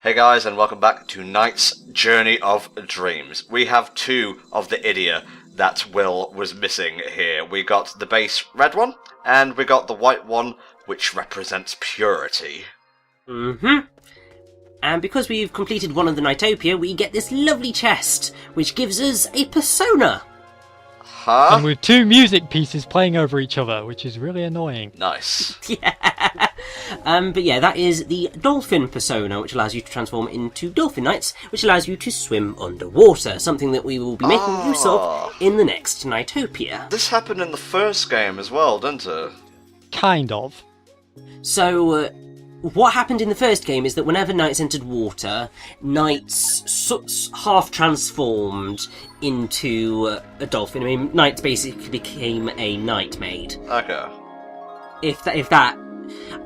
Hey guys, and welcome back to Knight's Journey of Dreams. We have two of the idiot that Will was missing here. We got the base red one, and we got the white one, which represents purity. And because we've completed one of the NiGHTopia, we get this lovely chest, which gives us a persona. Huh? And with two music pieces playing over each other, which is really annoying. Nice. Yeah. But yeah, that is the dolphin persona, which allows you to transform into dolphin knights, which allows you to swim underwater, something that we will be making use of in the next NiGHTopia. This happened in the first game as well, didn't it? Kind of. So, what happened in the first game is that whenever knights entered water, knights half transformed into a dolphin. I mean, knights basically became a knight maid. Okay. If that,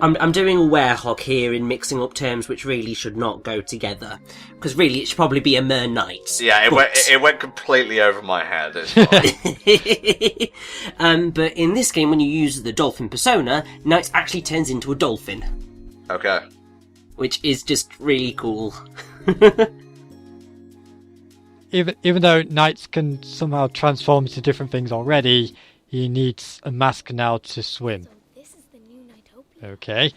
I'm doing a werehog here in mixing up terms which really should not go together, because really it should probably be a mer knight. Yeah, it went completely over my head. It's fine. But in this game, when you use the dolphin persona, knight actually turns into a dolphin. Okay. Which is just really cool. Even though knights can somehow transform into different things already, he needs a mask now to swim. Okay.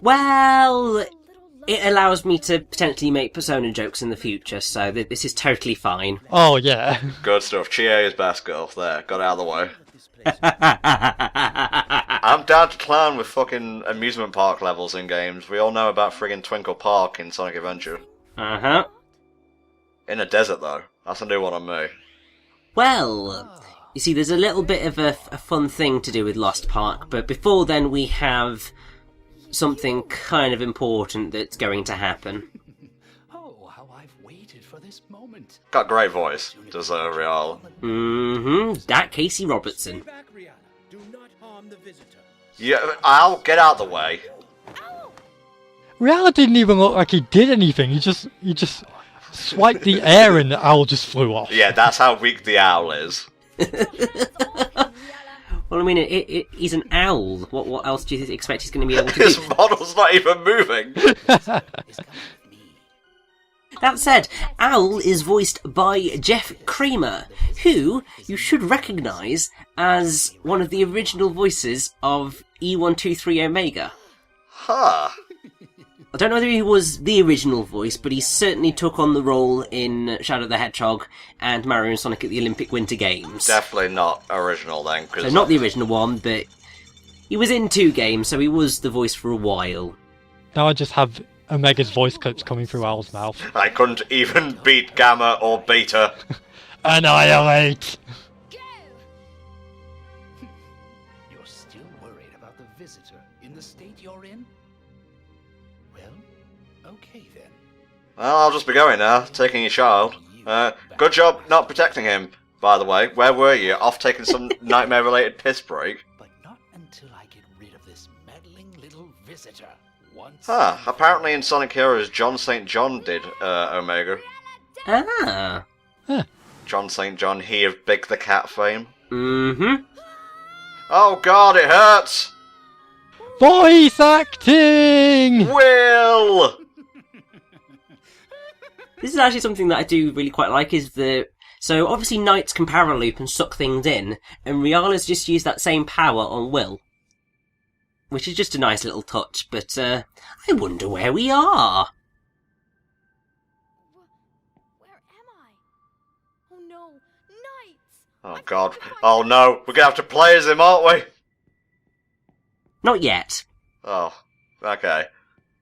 Well, it allows me to potentially make persona jokes in the future, so this is totally fine. Oh, yeah. Good stuff. Chie is best girl. There, got it out of the way. I'm down to clown with fucking amusement park levels in games. We all know about friggin' Twinkle Park in Sonic Adventure. Uh-huh. In a desert, though. That's a new one on me. Well, you see, there's a little bit of a fun thing to do with Lost Park, but before then we have something kind of important that's going to happen. Oh, how I've waited for this moment. Got a great voice, does Real. That Casey Robertson. Do not harm the visitor. Yeah, I'll get out the way. Rihanna didn't even look like he did anything. He just swiped the air and the owl just flew off. Yeah, that's how weak the owl is. Well, I mean, he's an owl. What else do you expect he's going to be able to His do? model's not even moving. That said, Owl is voiced by Jeff Kramer, who you should recognise as one of the original voices of E123 Omega. Huh. I don't know whether he was the original voice, but he certainly took on the role in Shadow the Hedgehog and Mario and Sonic at the Olympic Winter Games. Definitely not original then. So not the original one, but he was in 2 games, so he was the voice for a while. Now I just have Omega's voice clips coming through Owl's mouth. I couldn't even beat Gamma or Beta. Annihilate! You're still worried about the visitor in the state you're in? Well, okay then. Well, I'll just be going now, taking your child. Good job not protecting him, by the way. Where were you? Off taking some nightmare-related piss break? But not until I get rid of this meddling little visitor. Once. Huh, apparently in Sonic Heroes, John St. John did, Omega. Ah. John St. John, he of Big the Cat fame. Mm-hmm. Oh god, it hurts! Voice acting! Will! This is actually something that I do really quite like, is the... So, obviously Knights can power loop and suck things in, and Riala's just used that same power on Will. Which is just a nice little touch, but, I wonder where we are. Where am I? Oh no, Knights! Oh god. Oh no, we're gonna have to play as him, aren't we? Not yet. Oh, okay.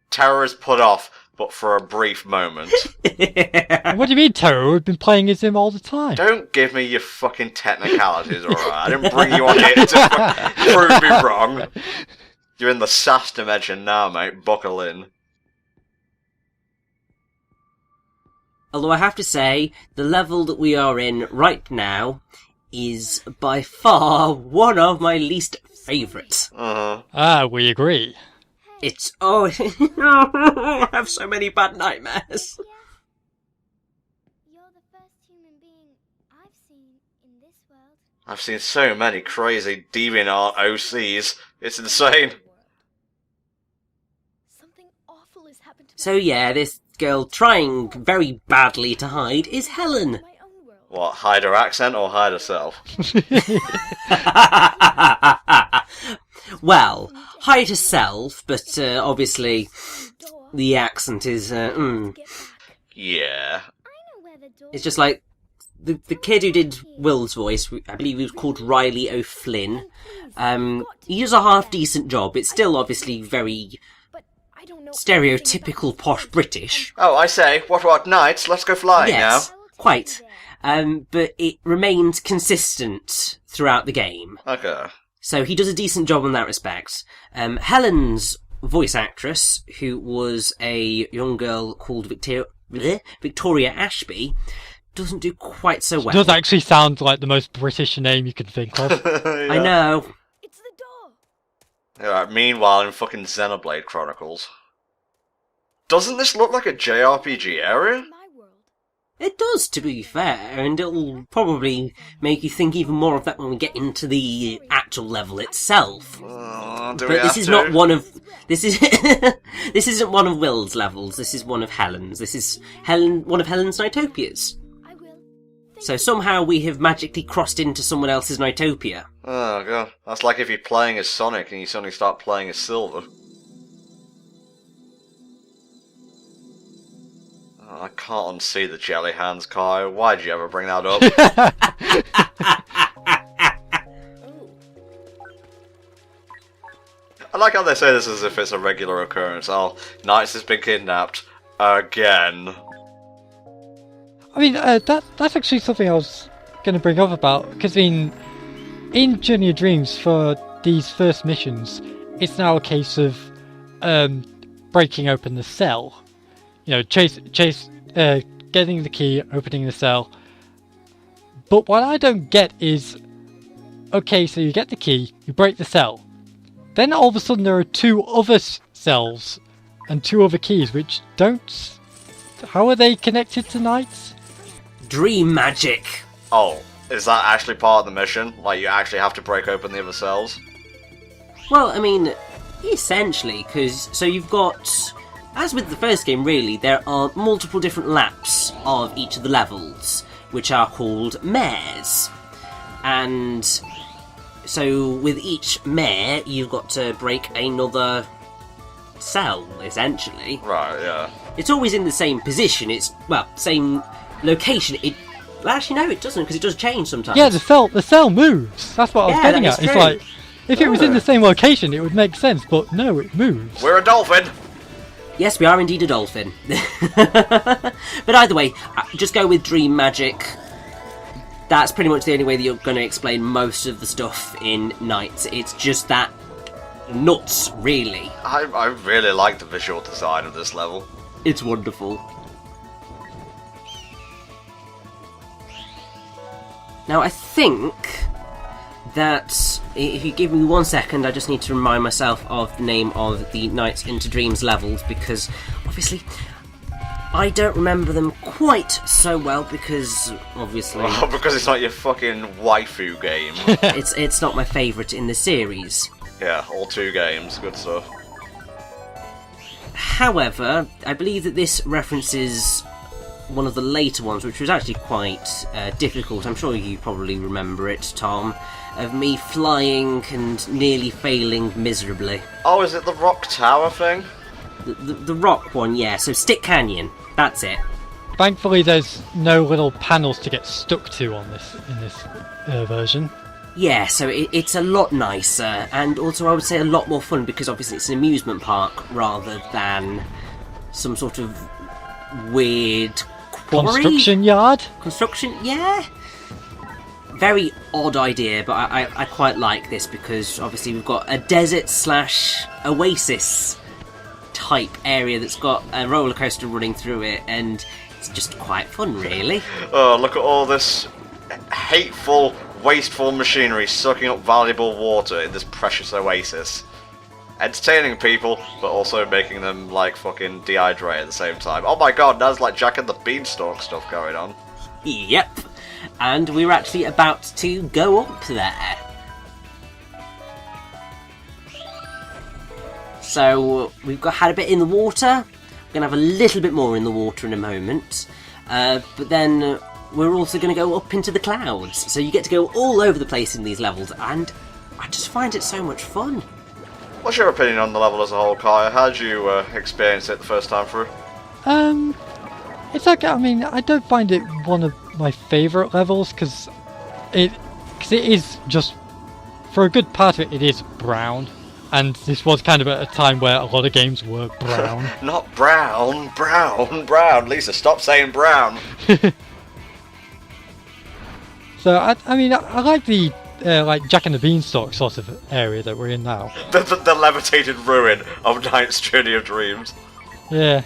Terror is put off, but for a brief moment. What do you mean, Terror? We've been playing as him all the time. Don't give me your fucking technicalities, alright? I didn't bring you on here to prove me wrong. You're in the SAS dimension now, mate. Buckle in. Although I have to say, the level that we are in right now is by far one of my least favourites. Ah, we agree. It's... oh... I have so many bad nightmares. You're the first human being I've seen in this world. I've seen so many crazy DeviantArt OCs. It's insane. Something awful has happened to So yeah, this girl trying very badly to hide is Helen. my own world. What, hide her accent or hide herself? Well, hide herself, but obviously Door. the accent is, Get back. Yeah. I know where the door It's just like the kid who did Will's voice. I believe he was called Riley O'Flynn. He does a half decent job. It's still obviously very But I don't know stereotypical posh British. Oh, I say, what about knights? Let's go flying Yes, now. quite. But it remains consistent throughout the game. Okay. So he does a decent job in that respect. Helen's voice actress, who was a young girl called Victoria Ashby, doesn't do quite so well. Does actually sound like the most British name you could think of. I know. It's the door. Yeah, meanwhile, in fucking Xenoblade Chronicles. Doesn't this look like a JRPG area? My world. It does, to be fair, and it'll probably make you think even more of that when we get into the actual level itself. Do we But have this is to? not one of this is this isn't one of Will's levels. This is one of Helen's. This is one of Helen's Nighttopias. I will. So somehow we have magically crossed into someone else's Nightopia. Oh god, that's like if you're playing as Sonic and you suddenly start playing as Silver. Oh, I can't unsee the jelly hands, Kai. Why'd you ever bring that up? I like how they say this as if it's a regular occurrence. Oh, Knights has been kidnapped. Again. I mean, that's actually something I was going to bring up about, because in Journey of Dreams, for these first missions, it's now a case of breaking open the cell. You know, getting the key, opening the cell. But what I don't get is, okay, so you get the key, you break the cell. Then all of a sudden there are two other cells and two other keys, which don't... How are they connected to Knights? Dream magic. Oh, is that actually part of the mission? Like, you actually have to break open the other cells? Well, I mean, essentially, because so you've got, as with the first game, really, there are multiple different laps of each of the levels, which are called mares, and so with each mare, you've got to break another cell, essentially. Right, yeah. It's always in the same position. It's same location. Actually, no, it doesn't, because it does change sometimes. Yeah, the cell moves. That's what I was Yeah, getting that at. is It's true. like, if it was in the same location, it would make sense, but no, it moves. We're a dolphin! Yes, we are indeed a dolphin. But either way, just go with dream magic. That's pretty much the only way that you're going to explain most of the stuff in Knights. It's just that nuts, really. I really like the visual design of this level. It's wonderful. Now, I think that if you give me 1 second, I just need to remind myself of the name of the Nights into Dreams levels, because obviously I don't remember them quite so well, because obviously Oh, because it's not your fucking waifu game. it's not my favourite in the series. Yeah, all 2 games, good stuff. However, I believe that this references one of the later ones, which was actually quite difficult. I'm sure you probably remember it, Tom, of me flying and nearly failing miserably. Oh, is it the Rock Tower thing? The rock one, yeah, so Stick Canyon, that's it. Thankfully, there's no little panels to get stuck to on in this version. Yeah, so it's a lot nicer, and also I would say a lot more fun, because obviously it's an amusement park rather than some sort of weird quarry? Construction yard? Construction, yeah. Very odd idea, but I quite like this, because obviously we've got a desert / oasis type area that's got a roller coaster running through it, and it's just quite fun, really. Oh, look at all this hateful, wasteful machinery sucking up valuable water in this precious oasis. Entertaining people, but also making them, like, fucking dehydrate at the same time. Oh my god, there's like Jack and the Beanstalk stuff going on. Yep. And we're actually about to go up there. So we've had a bit in the water, We're going to have a little bit more in the water in a moment. But then we're also going to go up into the clouds. So you get to go all over the place in these levels, and I just find it so much fun. What's your opinion on the level as a whole, Kaya? How did you experience it the first time through? It's okay. I mean, I don't find it one of my favourite levels because it is just, for a good part of it, it is brown, and this was kind of at a time where a lot of games were brown. Not brown, brown. Lisa, stop saying brown. So I mean, I like the like Jack and the Beanstalk sort of area that we're in now. The levitated ruin of Knight's Journey of Dreams. Yeah.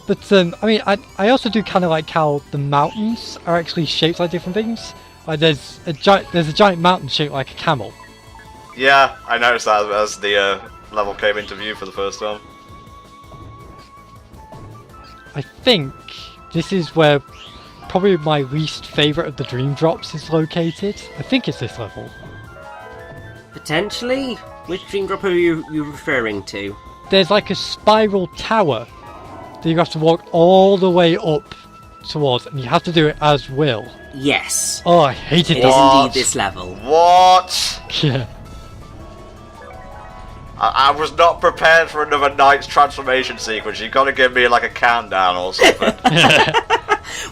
But I mean, I also do kind of like how the mountains are actually shaped like different things. Like there's a giant mountain shaped like a camel. Yeah, I noticed that as the level came into view for the first time. I think this is where probably my least favourite of the Dream Drops is located. I think it's this level. Potentially? Which Dream Drop are you referring to? There's like a spiral tower that you have to walk all the way up towards, and you have to do it as Will. Yes. Oh, I hated It that. is indeed this level. What? Yeah. I was not prepared for another Knight's transformation sequence. You've got to give me like a countdown or something.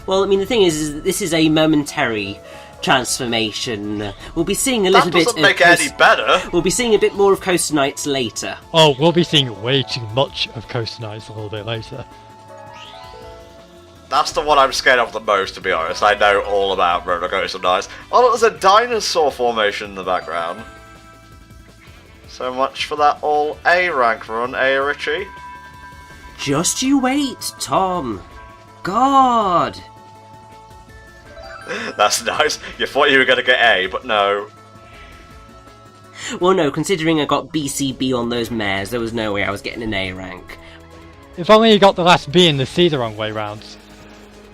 Well, I mean, the thing is that this is a momentary transformation. We'll be seeing a little That doesn't bit make of it any better. We'll be seeing a bit more of Coast Knights later. Oh, we'll be seeing way too much of Coast Knights a little bit later. That's the one I'm scared of the most, to be honest. I know all about Roller Coaster Knights. Oh, there's a dinosaur formation in the background. So much for that all A rank run, Richie? Just you wait, Tom. God. That's nice. You thought you were going to get A, but no. Well, no, considering I got BCB on those mares, there was no way I was getting an A rank. If only you got the last B and the C the wrong way round.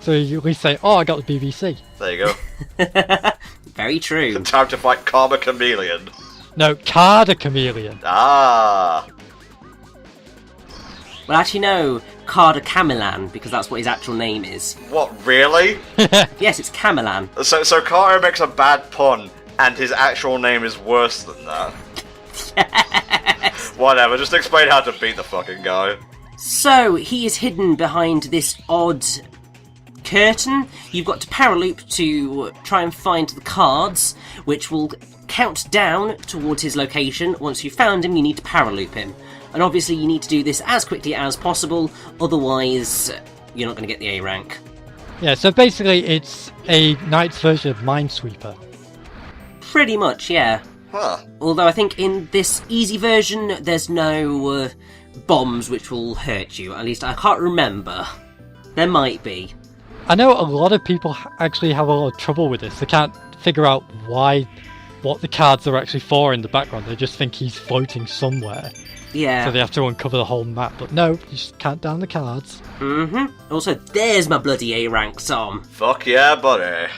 So you at least say, oh, I got the BBC. There you go. Very true. Time to fight Karma Chameleon. No, Card a Chameleon. Ah. Well, actually, no, Carda Camelan, because that's what his actual name is. What, really? Yes, it's Camelan. So Carter makes a bad pun, and his actual name is worse than that. Yes. Whatever, just explain how to beat the fucking guy. So, he is hidden behind this odd curtain. You've got to paraloop to try and find the cards, which will count down towards his location. Once you've found him, you need to paraloop him. And obviously you need to do this as quickly as possible, otherwise you're not going to get the A rank. Yeah, so basically it's a Knight's version of Minesweeper. Pretty much, yeah. Huh. Although I think in this easy version there's no bombs which will hurt you. At least I can't remember. There might be. I know a lot of people actually have a lot of trouble with this. They can't figure out what the cards are actually for in the background. They just think he's floating somewhere. Yeah. So they have to uncover the whole map. But no, you just count down the cards. Also, there's my bloody A rank, Tom. Fuck yeah, buddy.